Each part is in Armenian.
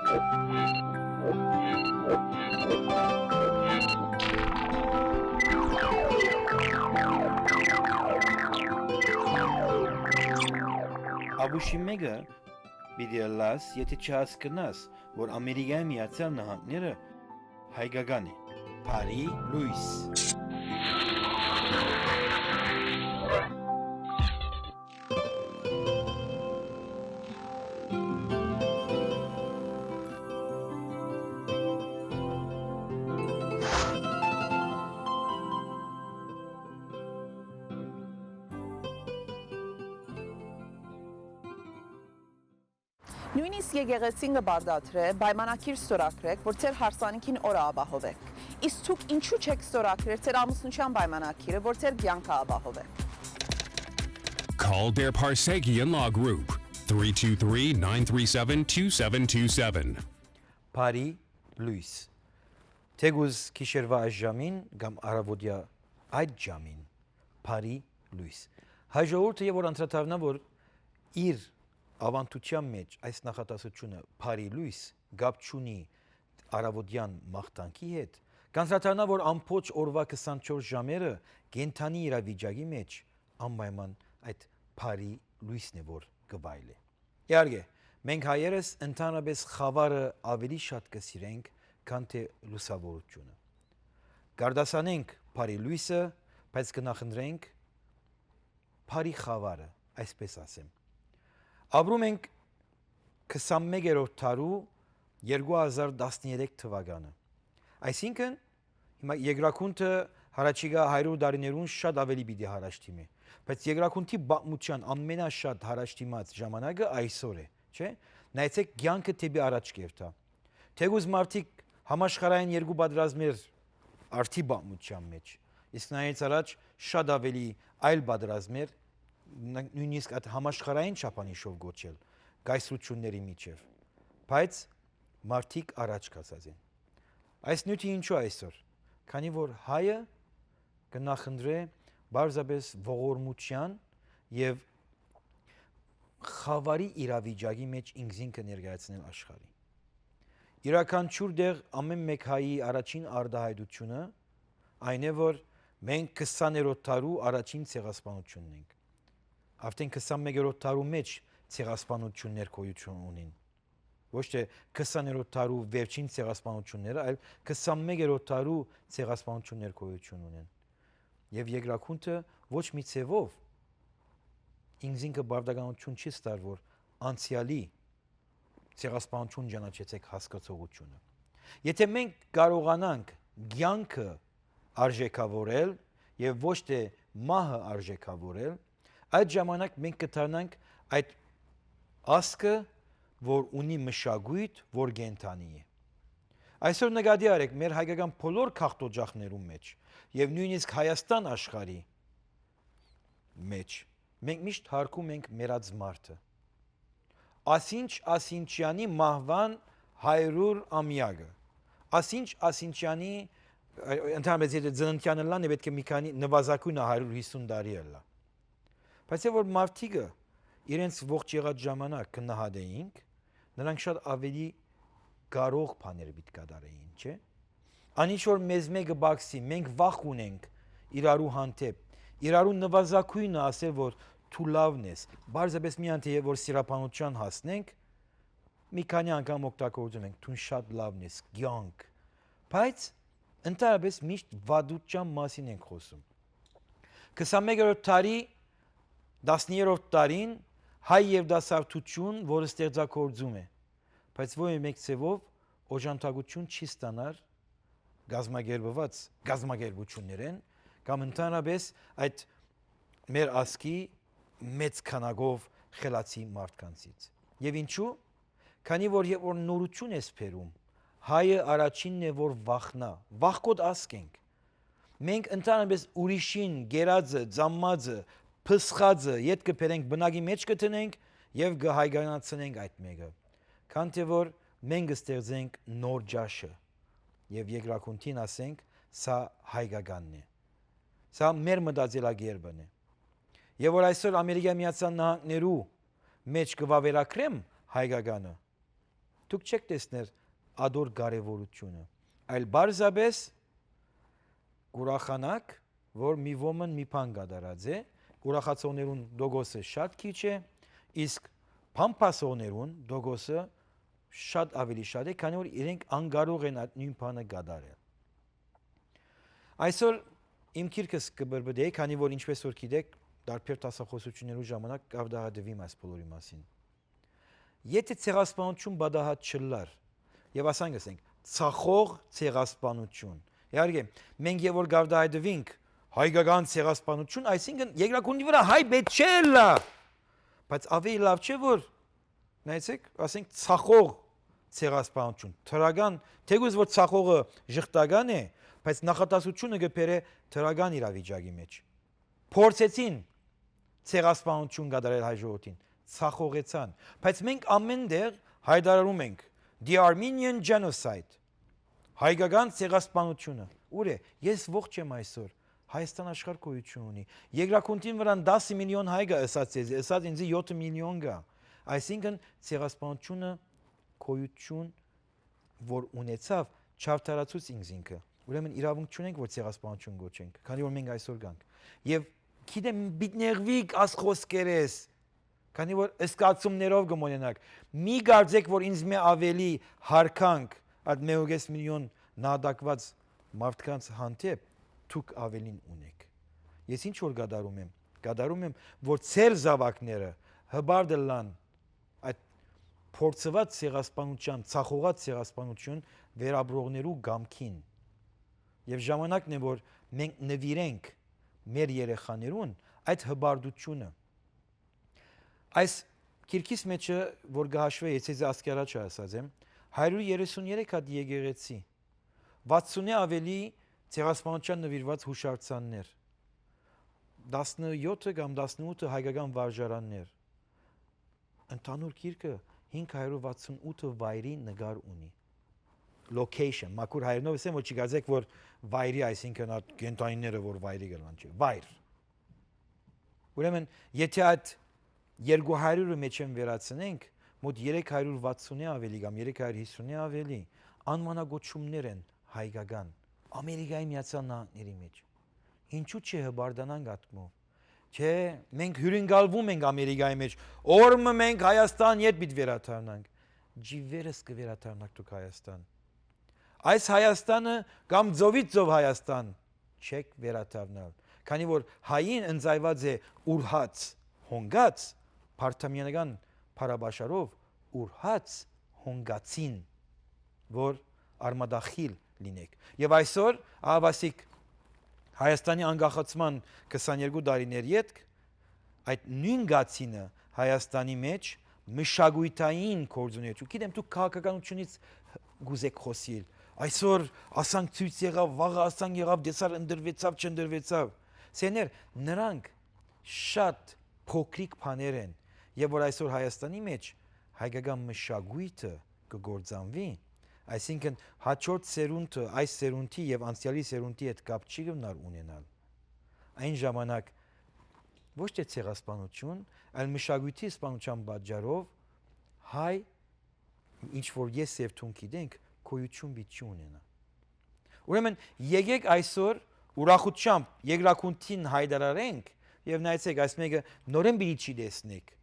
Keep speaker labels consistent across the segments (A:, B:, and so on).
A: Աբուշիմեգը պիտի լաս, եթե չհասկնաս, որ Ամերիկայի Միացյալ Նահանգները հայկական է, Փարի Լուիս։
B: Նույնիսկ եկեղեցին կբարդատրե, պայմանակիր ստորագրեք, որ ձեր հարսանիքին օրը ապահովեք։ Իսկ դուք ինչու չեք ստորագրել ձեր ամուսնության պայմանակիրը, որ ձեր կյանքը ապահովեք։
C: Call Der Parsekian Law Group 323-937-2727.
A: Փարի Լուիս։ Թեգուզ քիշերվա այս ժամին կամ արավոտյա այդ ժամին Փարի Լուիս։ Հայ ժողովուրդը եւ որ անդրադառնա որ իր ավանդության մեջ այս նախատասությունը Փարի Լուիս գապ չունի արավոտյան մաղթանքի հետ, կանցրատանա որ ամբողջ օրվա 24 ժամերը կենթանի իրավիճակի մեջ անպայման այդ Փարի Լուիսն է որ կվայելե։ Իհարկե, մենք հայերս ընդհանրապես խավարը ավելի շատ կսիրենք, քան թե լուսավորությունը։ Գարդասանենք Փարի Լուիսը, բայց կնախընտրենք Փարի խավարը, այսպես ասեմ։ Ապրում ենք 21-րդ դարու 2013 թվականը։ Այսինքն հիմա երկրակունթը հարաճիգա 100 տարիներուն շատ ավելի պիտի հարաճ թիմի։ Բայց երկրակունթի բացմության ամենաշատ հարաճ թիմած ժամանակը այսօր է, չէ՞։ Նայեցեք կյանքը դեպի առաջ կերտա։ Թեգուզ մարդիկ համաշխարհային երկու պատերազմներ արդի բացմության մեջ։ Իսկ նայեց առաջ շատ ավելի այլ պատերազմներ նույնիսկ այդ համաշխարհային չափանիշով գոչել գայսրությունների միջև, բայց մարդիկ առաջ կացած են։ Այս նյութի ինչու այսօր, քանի որ հայը կնախընտրե բարձրապես ողորմության եւ խավարի իրավիճակի մեջ ինքնին կներկայացնել աշխարհի։ Իրականչուր դեղ ամեն մեկ հայի առաջին արտահայտությունը այն է որ մենք 20-րդ դարու առաջին ցեղասպանությունն ենք։ Արդեն 21-րդ դարու մեջ ցեղասպանություններ գոյություն ունին։ Ոչ թե 20-րդ դարու վերջին ցեղասպանությունները, այլ 21-րդ դարու ցեղասպանություններ գոյություն ունեն։ Եվ երկրակունթը ոչ մի ցևով ինքնին բավարարություն չի ստար, որ անցյալի ցեղասպանություն ճանաչեցեք հասկացողությունը։ Եթե մենք կարողանանք կյանքը արժեքավորել եւ ոչ թե մահը արժեքավորել, այդ ժամանակ մենք կդառնանք այդ ասկը, որ ունի մշակույթ, որ կենթանի է։ Այսօր նկատի արեք մեր հայկական բոլոր քաղաքօջախներում մեջ եւ նույնիսկ Հայաստան աշխարհի մեջ մենք միշտ հարգում ենք մեռած մարդը։ Ասինչյանի մահվան 100 ամյակը։ Ասինչյանի ընդհանրապես եթե ծննդյանը լան է պետք է մի քանի նվազագույնը 150 տարի է լա։ Բայց որ մարդիկը իրենց ողջ եղած ժամանակ կնահատեինք, նրանք շատ ավելի կարող բաներ պիտի կատարեին, չէ՞։ Անիչ որ մեզ մեկը բացի, մենք վախ ունենք իրարու հանդեպ, իրարու նվազագույնը ասել որ դու լավն ես, բարձրապես մի անտե որ սիրապանության հասնենք, մի քանի անգամ օգտագործում ենք, դու շատ լավն ես, կյանք, բայց ընդհանրապես միշտ վատության մասին ենք խոսում։ 21-րդ դարի 10-րդ տարին հայ եւ դասարտություն, որը ստեղծագործում է, բայց ոչ մեկ ցևով օժանդակություն չի ստանար գազագերբված գազագերբություններեն կամ ընդհանրապես այդ մեր ասկի մեծ քանակով խելացի մարդկանցից։ Եվ ինչու՞։ Քանի որ երբ որ նորություն է սփերում, հայը առաջինն է որ վախնա, վախկոտ ասկ ենք։ Մենք ընդհանրապես ուրիշին գերածը, ծամմածը փսխածը յետ կբերենք բնակի մեջ կտնենք եւ կհայգանացնենք այդ մեկը։ Քան թե որ մենք ստեղծենք նոր ջաշը եւ երկրակունթին ասենք սա հայկականն է։ Սա մեր մտածելակերպն է։ Եվ որ այսօր Ամերիկայի Միացյալ Նահանգներու մեջ կվավերագրեմ հայկականը, դուք չեք տեսներ ադոր կարևորությունը, այլ բարձաբես ուրախանակ, որ մի ոմն մի բան կատարած է, ուրախացողներուն դոգոսը շատ քիչ է, իսկ փամփասողներուն դոգոսը շատ ավելի շատ է, քանի որ իրենք անկարող են այդ նույն բանը կատարել։ Այսօր իմ քիրքս կբրբդեի, քանի որ ինչպես որ գիտեք, տարբեր տասախոսություններու ժամանակ կավդահատվիմ այս բոլորի մասին։ Եթե ցեղասպանություն բադահատ չլար, եւ ասենք ասենք, ցախող ցեղասպանություն։ Իհարկե, մենք եւ որ գավդահատվինք հայկական ցեղասպանություն, այսինքն երկրակունի վրա հայ պետք չէ լա, բայց ավելի լավ չէ որ նայեցեք, ասենք ցախող ցեղասպանություն, թրական, թեգուզ որ ցախողը ժխտական է, բայց նախատասությունը գբերե թրական իրավիճակի մեջ։ Փորձեցին ցեղասպանություն կատարել հայ ժողովրդին, ցախողեցան, բայց մենք ամեն դեր հայտարարում ենք the Armenian genocide, հայկական ցեղասպանությունը։ Ուր է, ես ողջ եմ այսօր, Հայաստան աշխարհ գոյություն ունի։ Երկրակունտին վրան 10 միլիոն հայ կա ըսած ինձ 7 միլիոն կա։ Այսինքն ցեղասպանությունը գոյություն որ ունեցավ չարթարացուց ինքը։ Ուրեմն իրավունք չունենք որ ցեղասպանություն գոչենք, քանի որ մենք այսօր գանք։ Եվ գիտեմ բիտնեղվիկ աս խոսքերես, քանի որ ըսկացումներով կմոնենակ։ Մի կարծեք որ ինձ մե ավելի հարկանք այդ 1.5 միլիոն նահատակված մարդկանց հանդեպ դուք ավելին ունեք։ Ես ինչ որ գադարում եմ։ Գադարում եմ որ ծեր զավակները հբարդը լան այդ փորձված ցեղասպանության, ցախողած ցեղասպանություն վերաբրողներու գամքին։ Եվ ժամանակն է որ մենք նվիրենք մեր երեխաներուն այդ հբարդությունը։ Այս քիրքիս մեջը որ գահաշվե եթե ասկերաչ ասած եմ 133 հատ եկեղեցի 60-ի ավելի ցեղասպանության նվիրված հուշարձաններ 17 կամ 18 հայկական վարժարաններ ընդհանուր քիրքը 568 վայրի նկար ունի location մաքուր հայերենով ասեմ որ չգազեք որ վայրի այսինքն այդ կենտանիները որ վայրի գլան չէ վայր ուրեմն եթե այդ 200-ը մեջ են վերացնենք մոտ 360-ի ավելի կամ 350-ի ավելի անմանագոչումներ են հայկական Ամերիկայի Միացյալ Նահանգների մեջ ինչու՞ չէ հբարդանանք ատմով չէ մենք հյուրընկալվում ենք Ամերիկայի մեջ օրը մենք Հայաստան իդ պիտի վերադառնանք ջիվերս կվերադառնանք դուք Հայաստան այս Հայաստանը կամ ծովից ծով Հայաստան չեք վերադառնալ քանի որ հային ընձայված է ուրհաց հոնգած Փարթամյանական փարաբաշարով ուրհաց հոնգացին որ արմադախիլ լինեք եւ այսօր ահավասիկ Հայաստանի անկախացման 22 տարիներ յետք այդ նույն գացինը Հայաստանի մեջ մշակութային կորձունեություն գիտեմ դուք քաղաքականությունից գուզեք խոսիլ այսօր ասանք ցույց եղավ վաղը ասանք եղավ դեսար ընդրվեցավ չընդրվեցավ սեներ նրանք շատ փոքրիկ բաներ են եւ որ այսօր Հայաստանի մեջ հայկական մշակույթը կգործանվի այսինքն հաջորդ սերունդը այս սերունդի եւ անցյալի սերունդի հետ կապ չի գնալ ունենալ այն ժամանակ ոչ թե ցեղասպանություն այլ մշակույթի սպանության պատճառով հայ ինչ որ ես եւ թուն գիտենք գոյություն պիտի ունենա ուրեմն եկեք այսօր ուրախությամբ երկրակունտին հայտարարենք եւ նայեցեք այս մեկը նորեն պիտի չի տեսնեք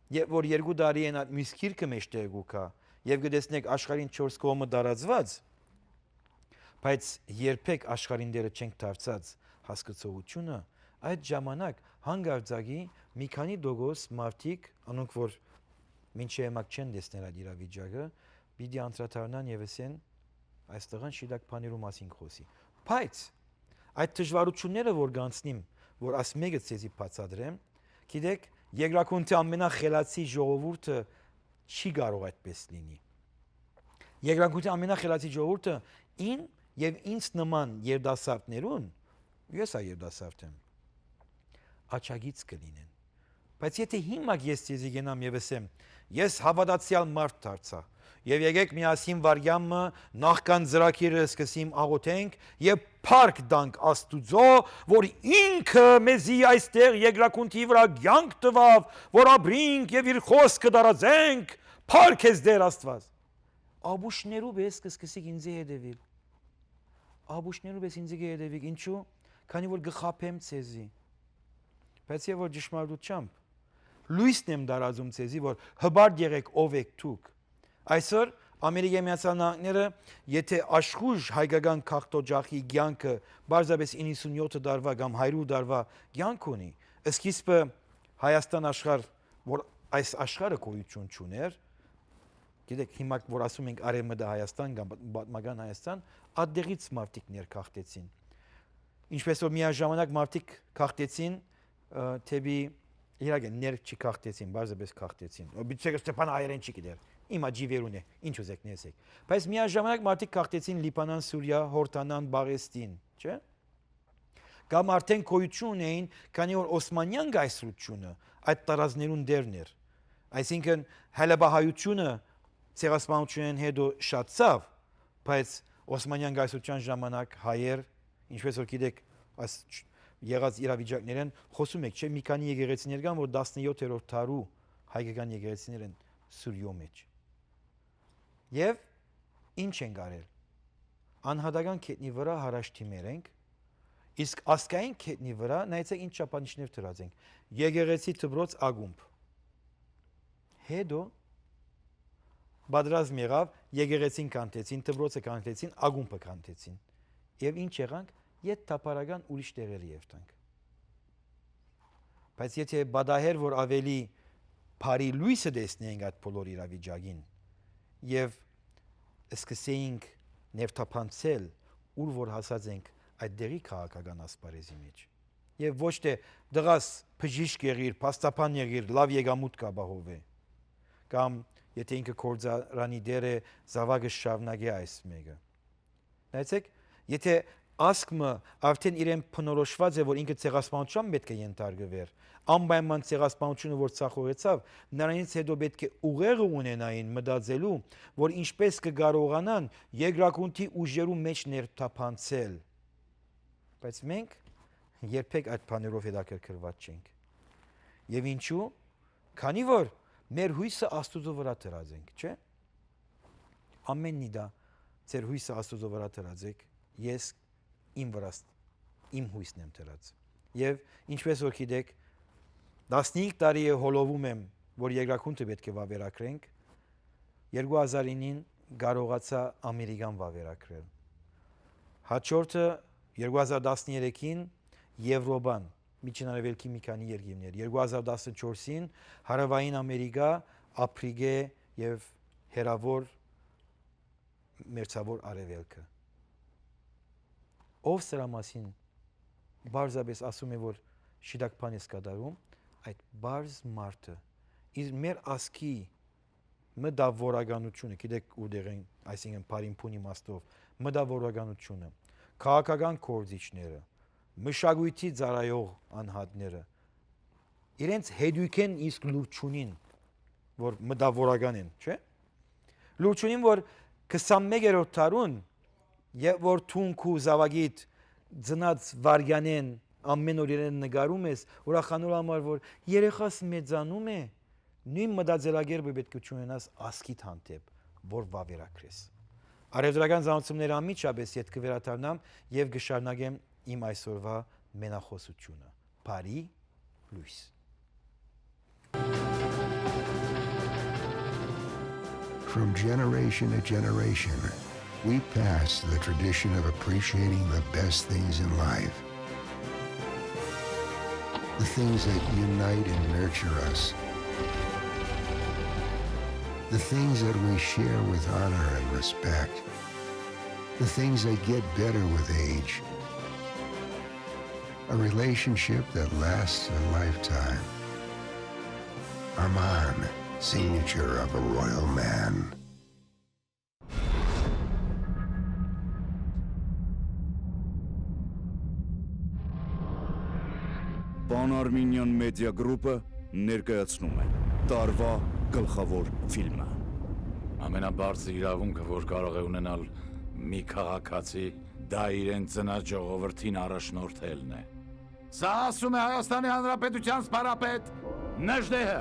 A: եւ որ 2 տարի են այդ մյուս քիրքը մեջտեղ գուքա եւ կտեսնեք աշխարհին 4 կողմը դարածված բայց երբեք աշխարհին դերը չենք դարձած հասկացողությունը այդ ժամանակ հանգարձակի մի քանի դոգոս մարդիկ անոնք որ մինչև հիմա չեն տեսնել այդ իրավիճակը պիտի անդրադառնան եւ ասեն այստեղան շիդակ բաներու մասին խոսի բայց այդ դժվարությունները որ գանցնիմ որ աս մեկը ցեզի բացադրեմ գիտեք երկրակունտի ամենախելացի ժողովուրդը չի կարող այդպես լինի երկրակունտի ամենախելացի ժողովուրդը ին եւ ինձ նման երդասարտներուն ես այ երդասարտ եմ աչագից կլինեն բայց եթե հիմա ես ցեզի գնամ եւ ասեմ ես հավատացյալ մարդ դարձա եւ եկեք միասին վարյամը նախքան ծրագիրը սկսեմ աղոթենք եւ փառք տանք Աստուծո որ ինքը մեզի այստեղ երկրակունտի վրա կյանք տվավ որ ապրինք եւ իր խոսքը դարածենք փառք ես Տեր Աստված Աբուշներով ես կսկսի ինձ հետևել։ Աբուշներով ես ինձ հետևել, ինչու՞։ Քանի որ գխափեմ ցեզի։ Բայց եւ որ ճշմարտությամբ լույսն եմ դարածում ցեզի, որ հբարդ եղեք ով եք դուք։ Այսօր Ամերիկայի Միացյալ Նահանգները, եթե աշխուժ հայկական քաղաքտոջախի կյանքը բարձրապես 97 դարվա կամ 100 դարվա կյանք ունի, սկիզբը Հայաստան աշխարհ, որ այս աշխարհը գոյություն չուներ, գիտեք, հիմա որ ասում ենք Արևմտա Հայաստան կամ պատմական Հայաստան, այդտեղից մարդիկ ներքախտեցին։ Ինչպես որ միաժամանակ մարդիկ քաղտեցին թեպի իրականում ներ չքախտեցին, բարձրապես քաղտեցին։ Բիցե Ստեփան Հայերեն չի գիտեր։ Հիմա ջիվերուն է, ինչ ուզեք նեսեք։ Բայց միաժամանակ մարդիկ քաղտեցին Լիբանան, Սուրիա, Հորդանան, Բաղեստին, չէ՞։ Կամ արդեն գոյություն ունեին, քանի որ Օսմանյան գայսրությունը այդ տարածներուն դերն էր։ Այսինքն հալաբահայությունը ցեղասպանությունն հետո շատացավ, բայց Օսմանյան գայսրության ժամանակ հայեր, ինչպես որ գիտեք, այս եղած իրավիճակներն խոսում եք, չէ՞, մի քանի եկեղեցիներ կան, որ 17-րդ դարու հայկական եկեղեցիներ են Սուրիո մեջ։ Եվ ինչ են արել։ Անհատական կետնի վրա հարաշտիմեր ենք, իսկ ասկային կետնի վրա նայեցեք ինչ չափանիշներ դրած ենք։ Եկեղեցի դպրոց ագումբ։ Հետո բادرազմ եղավ, եկեղեցին կանտեցին, դպրոցը կանտեցին, ագումբը կանտեցին։ Եվ ինչ եղանք, ետ թափարական ուրիշ տեղերի եվտանք։ Բայց եթե բադահեր, որ ավելի բարի լույսը տեսնեինք այդ բոլոր իրավիճակին եւ սկսեինք ներթափանցել, ուր որ հասած ենք այդ դերի քաղաքական ասպարեզի մեջ։ Եվ ոչ թե դղաս բժիշկ եղիր, փաստաբան եղիր, լավ եկամուտ կապահովե։ Կամ եթե ինքը կորձարանի դեր է, զավակը շարունակի այս մեկը։ Նայեցեք, եթե ասկմը արդեն իրեն փնորոշված է, որ ինքը ցեղասպանության պետք է ենթարկվեր, անպայման ցեղասպանությունը որ ցախողեցավ, նրանից հետո պետք է ուղեղը ունենային մտածելու, որ ինչպես կկարողանան երկրագնդի ուժերու մեջ ներթափանցել։ Բայց մենք երբեք այդ բաներով հետաքրքրված չենք։ Եվ ինչու՞։ Քանի որ մեր հույսը Աստծո վրա դրած ենք, չէ՞։ Ամեն նիդա ձեր հույսը Աստծո վրա դրած եք, ես իմ վրա իմ հույսն եմ դրած։ Եվ ինչպես որ գիտեք, 15 տարի է հոլովում եմ, որ երկրագունդը պետք է վավերագրենք, 2009-ին կարողացա Ամերիկան վավերագրել։ Հաջորդը 2013-ին Եվրոպան, Միջինարևելքի մի քանի երկիրներ, 2014-ին Հարավային Ամերիկա, Աֆրիկա եւ Հերավոր Մերձավոր Արևելքը։ Ով սրա մասին բարձրապես ասում է, որ շիդակ բան է կատարում, այդ բարձ մարդը իր մեր ասկի մտավորականությունը, գիտեք ուդեր են, այսինքն բարին իմաստով, մտավորականությունը, քաղաքական կորձիչները, մշակույթի ծառայող անհատները, իրենց հետույք են իսկ լուրջ ունին, որ մտավորական են, չէ՞։ Լուրջ ունին, որ 21-րդ դարուն եւ որ թունք ու զավագիտ ծնած վարգանեն ամեն օր իրեն նկարում ես, ուրախանալու համար որ երեխաս մեծանում է, նույն մտածելակերպը պետք է ունենաս ասկիտ հանդեպ, որ վավերագրես։ Արևելական զանոցումները անմիջապես ետ կվերադառնամ եւ կշարունակեմ իմ այսօրվա մենախոսությունը։ Բարի լույս։
D: From generation to generation, we pass the tradition of appreciating the best things in life. The things that unite and nurture us. The things that we share with honor and respect. The things that get better with age. A relationship that lasts a lifetime. Armand, signature of a royal man.
E: Pan Armenian Media Group-ը ներկայացնում է տարվա գլխավոր ֆիլմը։
F: Ամենաբարձր իրավունքը, որ կարող է ունենալ մի քաղաքացի, դա իրեն ծնած ժողովրդին առաջնորդելն է։ Սա ասում է Հայաստանի Հանրապետության սպարապետ Նժդեհը։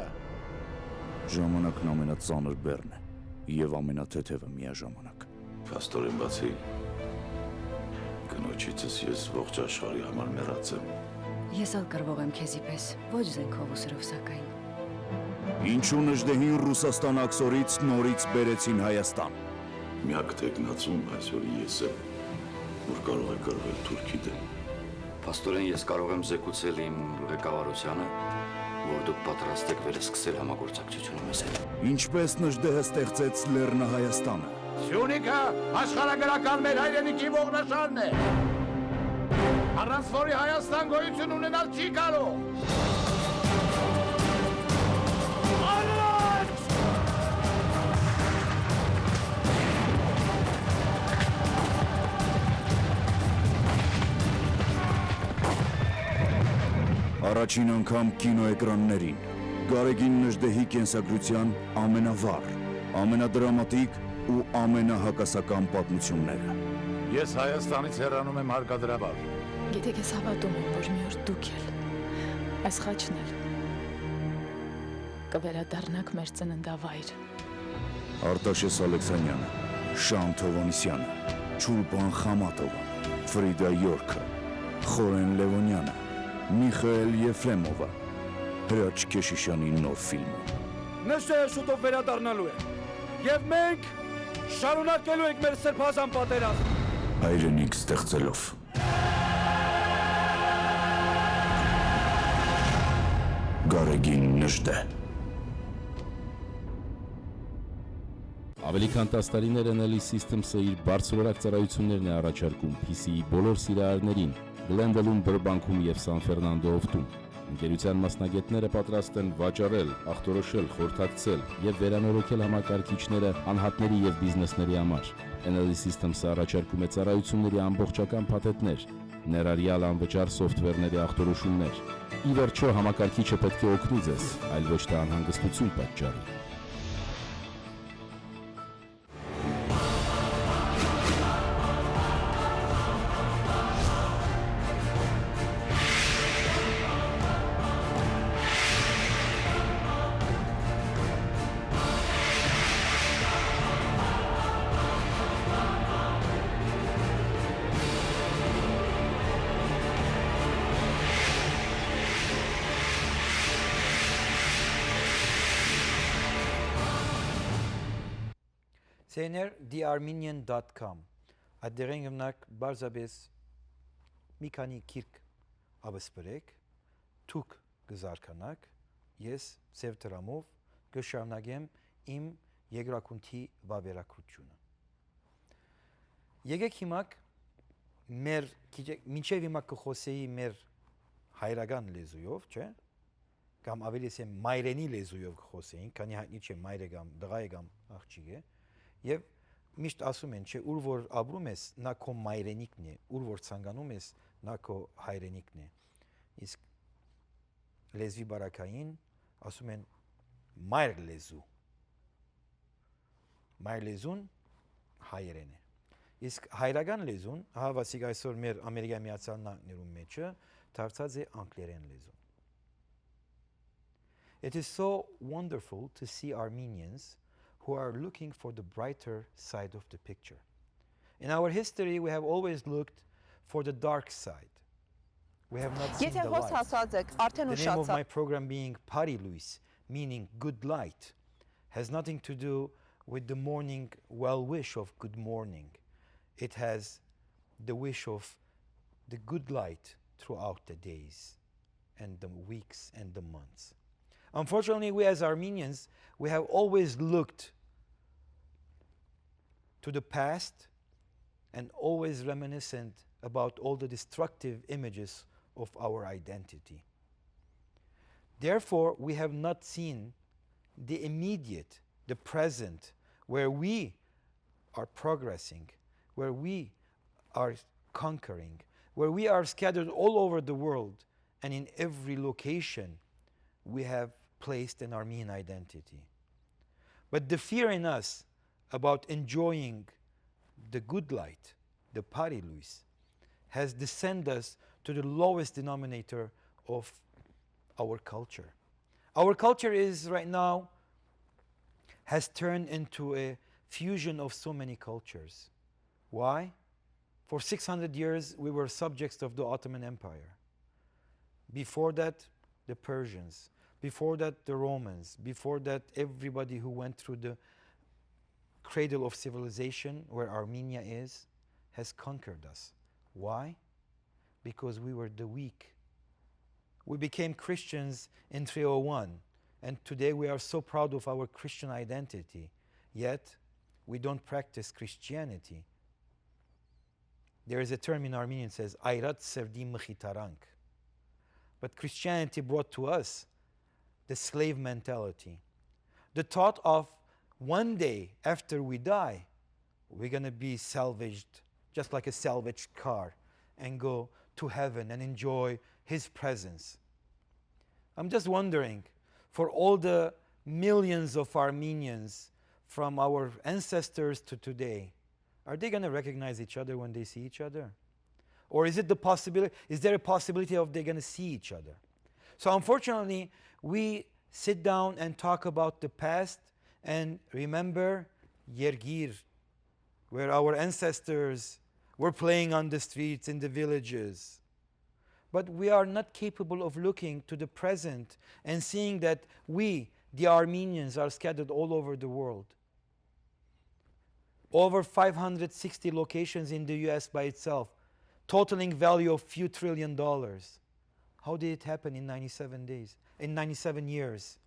E: Ժամանակն ամենածանր բեռն է, եւ ամենաթեթևը միաժամանակ։
F: Փաստորեն բացի կնոջիցս ես ողջ աշխարհի համար մեռած եմ։
G: Ես ալ կրվող եմ քեզի պես, ոչ զենքով ու սրով սակայն։
E: Ինչու Նժդեհին Ռուսաստան աքսորից նորից բերեցին Հայաստան։
F: Միակ տեխնացում այսօր ես եմ, որ կարող է կռվել Թուրքի դեմ։
H: Փաստորեն ես կարող եմ զեկուցել իմ ղեկավարությանը, որ դուք պատրաստ եք վերսկսել համագործակցությունը մեզ հետ։
E: Ինչպես Նժդեհը ստեղծեց Լեռնահայաստանը։
F: Սյունիքը աշխարհագրական մեր հայրենիքի ողնաշարն է։ Առանց որի Հայաստան գոյություն ունենալ չի կարող։
E: Առաջին անգամ կինոէկրաններին Գարեգին Նժդեհի կենսագրության ամենավառ, ամենադրամատիկ ու ամենահակասական պատմությունները։
F: Ես Հայաստանից հեռանում եմ հարկադրաբար։
I: Գիտեք, ես հավատում եմ, որ մի օր դուք էլ, այս խաչն էլ, կվերադառնաք մեր ծննդավայր։
E: Արտաշես Ալեքսանյանը, Շան Թովանիսյանը, Չուլպան Խամատովը, Ֆրիդա Յորքը, Խորեն Լևոնյանը, Միխայել Եֆրեմովը, Հրաչ Քեշիշյանի նոր ֆիլմը։
J: Նժդեհը շուտով վերադառնալու է, եւ մենք շարունակելու ենք մեր սրբազան պատերազմը։
E: Հայրենիք ստեղծելով։ Գարեգին Նժդեհ։
K: Ավելի քան 10 տարիներ NLE Systems-ը իր բարձրորակ ծառայություններն է առաջարկում PC-ի բոլոր սիրահարներին Գլենդելում, Բրբանքում եւ Սան Ֆերնանդոովտում։ Ընկերության մասնագետները պատրաստ են վաճառել, ախտորոշել, խորհրդակցել եւ վերանորոգել համակարգիչները անհատների եւ բիզնեսների համար։ NLE Systems-ը առաջարկում է ծառայությունների ամբողջական փաթեթներ, ներառյալ անվճար սոֆթվերների ախտորոշումներ։ Ի վերջո համակարգիչը պետք է օգնի ձեզ, այլ ոչ թե անհանգստություն պատճառի։
A: Սեներ thearmenian.com Այդտեղեն գտնակ բարձաբես մի քանի քիրք ավսպրեք, թուք գզարկանակ, ես սև տրամով կշարունակեմ իմ եգրակունթի վավերակրությունը։ Եկեք հիմա մեր մինչև հիմա կխոսեի մեր հայրական լեզուով, չէ՞։ Կամ ավելի ասեմ մայրենի լեզուով կխոսեին, քանի հայտնի չէ մայրը կամ դղայը կամ աղջիկը։ Եվ միշտ ասում են, չէ, ուր որ ապրում ես, նա քո մայրենիքն է, ուր որ ցանկանում ես, նա քո հայրենիքն է։ Իսկ լեզվի բարակային ասում են մայր լեզու։ Մայր լեզուն հայերեն է։ Իսկ հայրական լեզուն, հավասիկ այսօր մեր Ամերիկայի Միացյալ Նահանգներում մեջը դարձած է անգլերեն լեզուն։ It is so wonderful to see Armenians who are looking for the brighter side of the picture. In our history, we have always looked for the dark side. We have not seen
B: Եթե
A: the
B: հոս
A: light.
B: հասած եք, արդեն
A: The name of my
B: ուշացա։
A: program being Pari Luis, meaning good light, has nothing to do with the morning well wish of good morning. It has the wish of the good light throughout the days and the weeks and the months. Unfortunately, we as Armenians, we have always looked to the past and always reminiscent about all the destructive images of our identity. Therefore, we have not seen the immediate, the present, where we are progressing, where we are conquering, where we are scattered all over the world, and in every location we have placed an Armenian identity. But the fear in us about enjoying the good light, the Pari Luis, has descended us to the lowest denominator of our culture. Our culture is right now has turned into a fusion of so many cultures. Why? For 600 years, we were subjects of the Ottoman Empire. Before that, the Persians. Before that, the Romans. Before that, everybody who went through the cradle of civilization, where Armenia is, has conquered us. Why? Because we were the weak. We became Christians in 301, and today we are so proud of our Christian identity, yet we don't practice Christianity. There is a term in Armenian that says, Ayrat sevdim mkhitarank. But Christianity brought to us the slave mentality. The thought of one day after we die, we're going to be salvaged, just like a salvaged car, and go to heaven and enjoy His presence. I'm just wondering, for all the millions of Armenians from our ancestors to today, are they going to recognize each other when they see each other? Or is there a possibility of they're going to see each other? So unfortunately, we sit down and talk about the past and remember Yergir, where our ancestors were playing on the streets in the villages. But we are not capable of looking to the present and seeing that we, the Armenians, are scattered all over the world. Over 560 locations in the US by itself, totaling value of few $1 trillion. How did it happen in 97 days, in 97 years?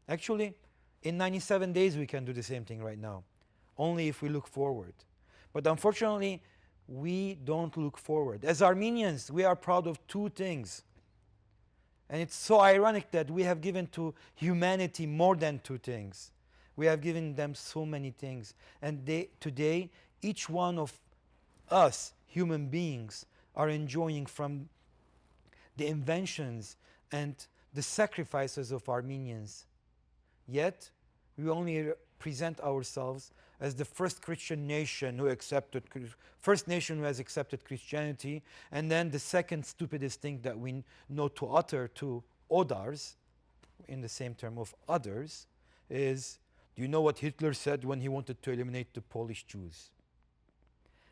A: Actually, in 97 days we can do the same thing right now, only if we look forward. But unfortunately, we don't look forward. As Armenians, we are proud of two things. And it's so ironic that we have given to humanity more than two things. We have given them so many things. And today, each one of us, human beings, are enjoying from the inventions and the sacrifices of Armenians. Yet, we only present ourselves as the first Christian nation first nation who has accepted Christianity, and then the second stupidest thing that we know to utter to others, in the same term of others, is, do you know what Hitler said when he wanted to eliminate the Polish Jews?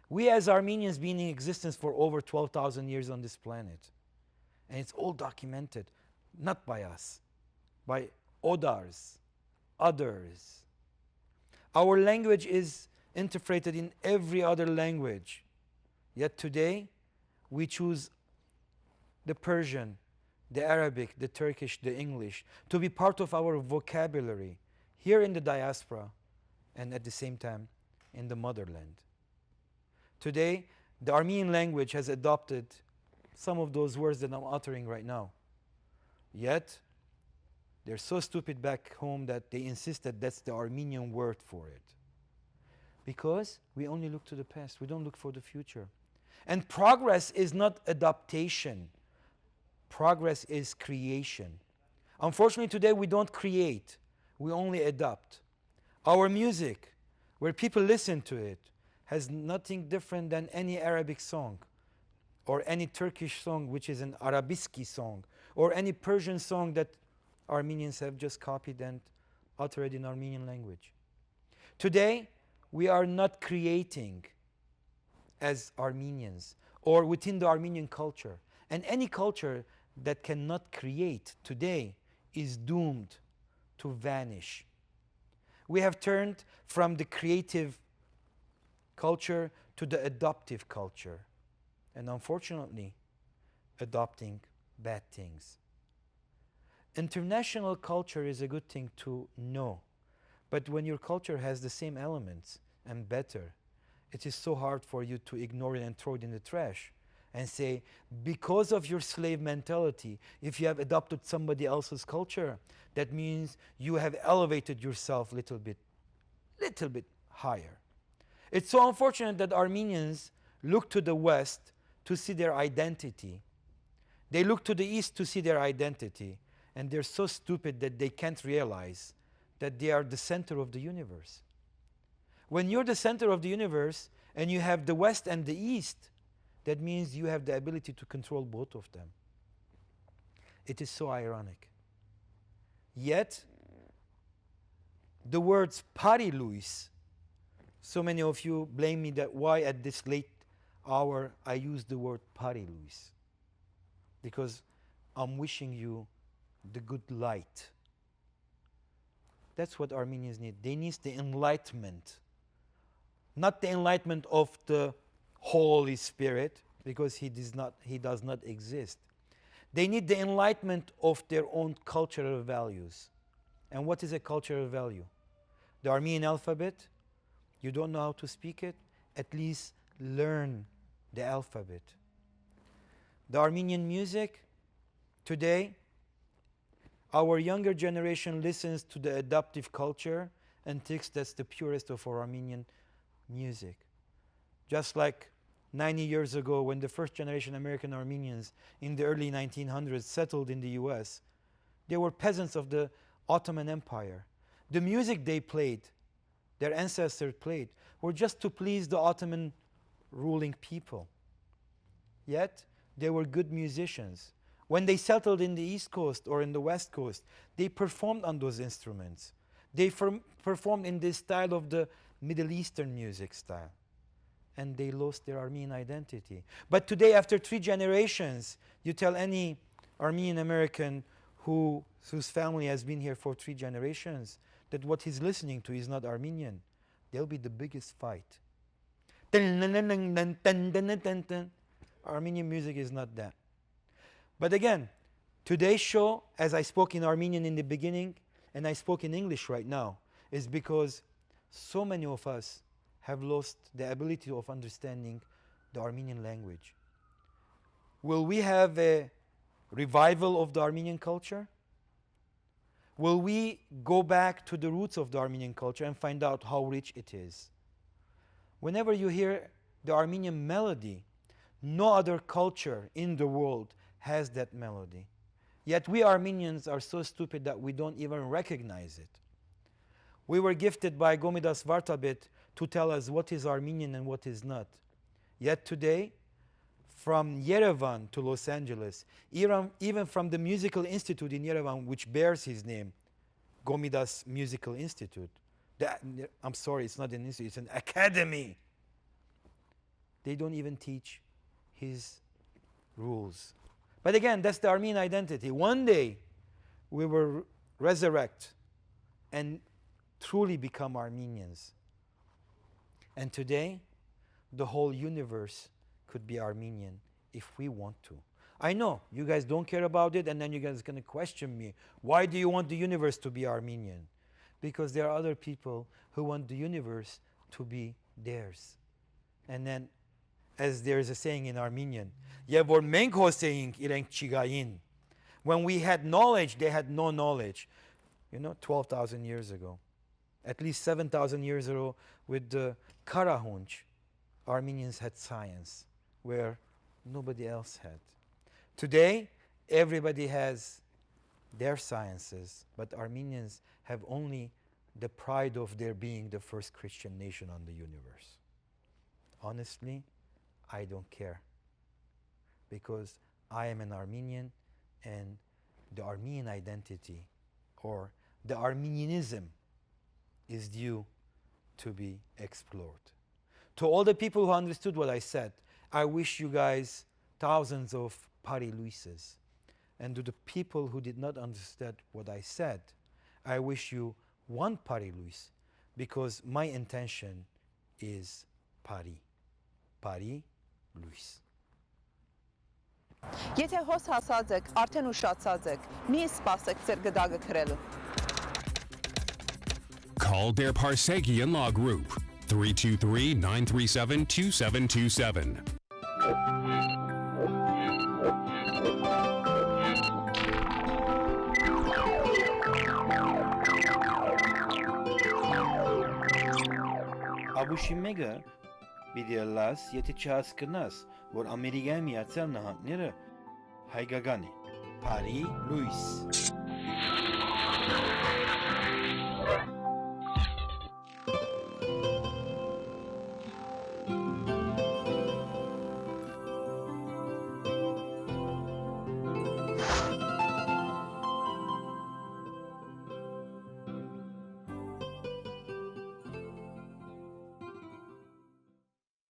A: We as Armenians been in existence for over 12,000 years on this planet. And it's all documented, not by us, by others. Our language is interpreted in every other language. Yet today, we choose the Persian, the Arabic, the Turkish, the English to be part of our vocabulary here in the diaspora and at the same time in the motherland. Today, the Armenian language has adopted some of those words that I'm uttering right now. Yet, they're so stupid back home that they insist that that's the Armenian word for it. Because we only look to the past, we don't look for the future. And progress is not adaptation. Progress is creation. Unfortunately, today we don't create, we only adapt. Our music, where people listen to it, has nothing different than any Arabic song, or any Turkish song, which is an Arabiski song, or any Persian song that Armenians have just copied and uttered in Armenian language. Today, we are not creating as Armenians or within the Armenian culture. And any culture that cannot create today is doomed to vanish. We have turned from the creative culture to the adoptive culture. And unfortunately, adopting bad things. International culture is a good thing to know. But when your culture has the same elements and better, it is so hard for you to ignore it and throw it in the trash and say, because of your slave mentality, if you have adopted somebody else's culture, that means you have elevated yourself a little bit higher. It's so unfortunate that Armenians look to the West to see their identity. They look to the East to see their identity. And they're so stupid that they can't realize that they are the center of the universe. When you're the center of the universe and you have the West and the East, that means you have the ability to control both of them. It is so ironic. Yet, The words Party Louis, so many of you blame me that why at this late hour I use the word Party Louis. Because I'm wishing you the good light. That's what Armenians need. They need the enlightenment. Not the enlightenment of the Holy Spirit, because he does not exist. They need the enlightenment of their own cultural values. And what is a cultural value? The Armenian alphabet? You don't know how to speak it? At least learn the alphabet. The Armenian music, today, our younger generation listens to the adaptive culture and thinks that's the purest of our Armenian music. Just like 90 years ago, when the first generation American Armenians in the early 1900s settled in the US, they were peasants of the Ottoman Empire. The music they played, their ancestors played, were just to please the Ottoman ruling people. Yet, they were good musicians. When they settled in the East Coast or in the West Coast, they performed on those instruments. They performed in this style of the Middle Eastern music style. And they lost their Armenian identity. But today, after 3 generations, you tell any Armenian American whose family has been here for 3 generations that what he's listening to is not Armenian. There'll be the biggest fight. Armenian music is not that. But again, today's show, as I spoke in Armenian in the beginning, and I spoke in English right now, is because so many of us have lost the ability of understanding the Armenian language. Will we have a revival of the Armenian culture? Will we go back to the roots of the Armenian culture and find out how rich it is? Whenever you hear the Armenian melody, no other culture in the world has that melody. Yet we Armenians are so stupid that we don't even recognize it. We were gifted by Gomidas Vartabet to tell us what is Armenian and what is not. Yet today, from Yerevan to Los Angeles, even from the Musical Institute in Yerevan, which bears his name, Gomidas Musical Institute, I'm sorry, it's not an institute, it's an academy. They don't even teach his rules. But again, that's the Armenian identity. One day, we will resurrect and truly become Armenians. And today, the whole universe could be Armenian if we want to. I know you guys don't care about it, and then you guys are going to question me. Why do you want the universe to be Armenian? Because there are other people who want the universe to be theirs. And then, as there is a saying in Armenian, when we had knowledge, they had no knowledge. 12,000 years ago. At least 7,000 years ago, with the Karahunch, Armenians had science, where nobody else had. Today, everybody has their sciences, but Armenians have only the pride of their being the first Christian nation on the universe. Honestly, I don't care, because I am an Armenian, and the Armenian identity, or the Armenianism, is due to be explored. To all the people who understood what I said, I wish you guys thousands of Party Louises. And to the people who did not understand what I said, I wish you one Party Louis, because my intention is Party. Party Louis.
B: Եթե հոս հասած եք, արդեն ուշացած եք, մի սպասեք ձեր գդակը քրելու։
C: Call Der Parsegian Law Group, 323-937-2727.
A: Աբուշիմեգը պիտի լաս, եթե չհասկնաս, որ Ամերիկայի Միացյալ Նահանգները հայկական է։ Party Louis.